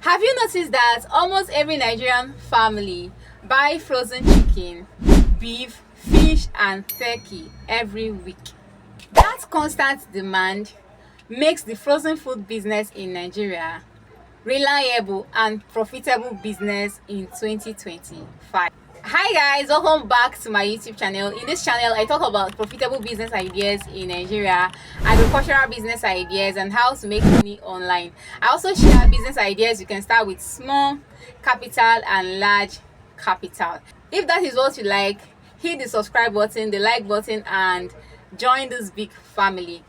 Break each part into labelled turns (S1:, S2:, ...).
S1: Have you noticed that almost every Nigerian family buy frozen chicken, beef, fish and turkey every week? That constant demand makes the frozen food business in Nigeria reliable and profitable business in 2025. Hi guys, welcome back to my YouTube channel. In this channel I talk about profitable business ideas in Nigeria, agricultural business ideas, and how to make money online. I also share business ideas you can start with small capital and large capital. If that is what you like, hit the subscribe button, the like button, and join this big family.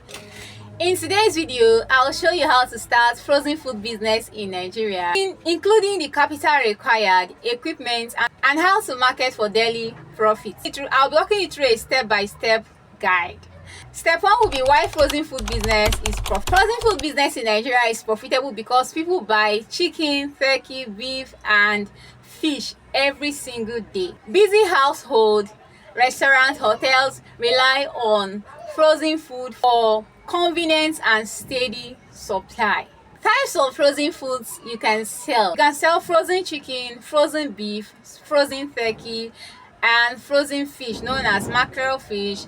S1: In today's video, I'll show you how to start frozen food business in Nigeria, including the capital required, equipment, and how to market for daily profits. I'll be walking you through a step-by-step guide. Step 1 will be why frozen food business is profitable. Frozen food business in Nigeria is profitable because people buy chicken, turkey, beef, and fish every single day. Busy household, restaurants, hotels rely on frozen food for convenience and steady supply. Types of frozen foods you can sell. You can sell frozen chicken, frozen beef, frozen turkey, and frozen fish known as mackerel fish,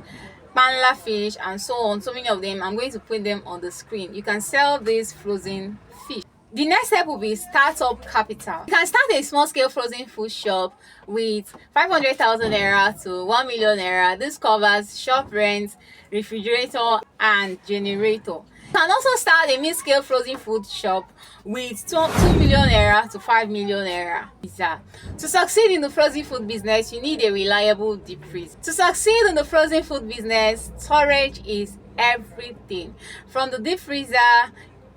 S1: panla fish, and so on. So many of them. I'm going to put them on the screen. You can sell these frozen fish. The next step will be startup capital. You can start a small-scale frozen food shop with 500,000 naira to 1 million naira. This covers shop rent, refrigerator, and generator. You can also start a mid-scale frozen food shop with 2 million naira to 5 million naira. To succeed in the frozen food business, you need a reliable deep freeze. To succeed in the frozen food business, storage is everything. From the deep freezer,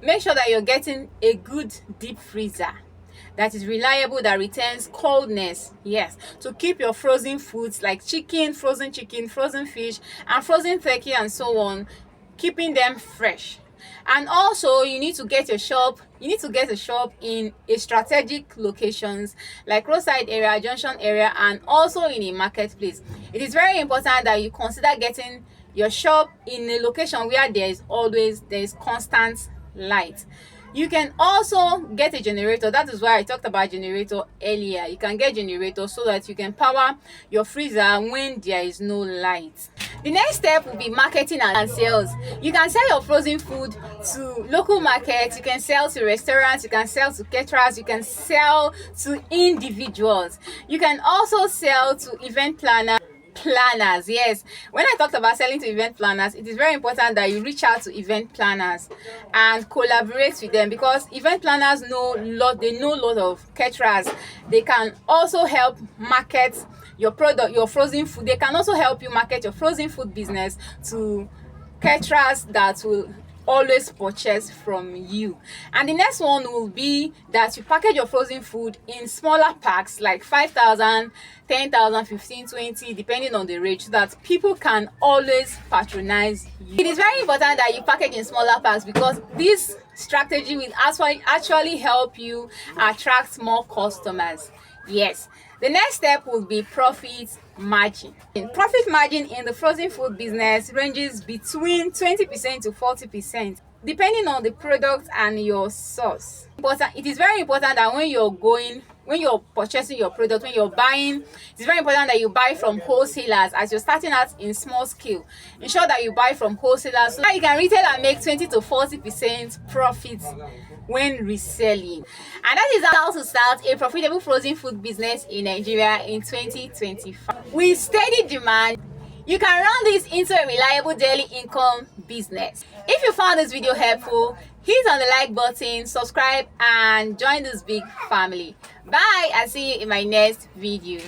S1: make sure that you're getting a good deep freezer that is reliable, that retains coldness, yes, to keep your frozen foods like chicken, frozen fish, and frozen turkey, and so on, keeping them fresh. And also you need to get a shop in a strategic locations like roadside area, junction area, and also in a marketplace. It is very important that you consider getting your shop in a location where there is constant light. You can also get a generator. That is why I talked about generator earlier. You can get generator so that you can power your freezer when there is no light. The next step will be marketing and sales. You can sell your frozen food to local markets, you can sell to restaurants, you can sell to caterers, you can sell to individuals. You can also sell to event planners. Yes, when I talked about selling to event planners, it is very important that you reach out to event planners and collaborate with them, because event planners know a lot of caterers. They can also help market your product, your frozen food. They can also help you market your frozen food business to caterers that will always purchase from you. And the next one will be that you package your frozen food in smaller packs like 5,000, 10,000, 15, 20, depending on the range, so that people can always patronize you. It is very important that you package in smaller packs because this strategy will actually help you attract more customers. Yes. The next step will be profit margin. Profit margin in the frozen food business ranges between 20% to 40%, depending on the product and your source. It is very important that when you're purchasing your product, when you're buying, it's very important that you buy from wholesalers as you're starting out in small scale. Ensure that you buy from wholesalers so that you can retail and make 20 to 40% profit when reselling. And that is how to start a profitable frozen food business in Nigeria in 2025. With steady demand, you can run this into a reliable daily income business. If you found this video helpful, hit on the like button, subscribe, and join this big family. Bye, I'll see you in my next video.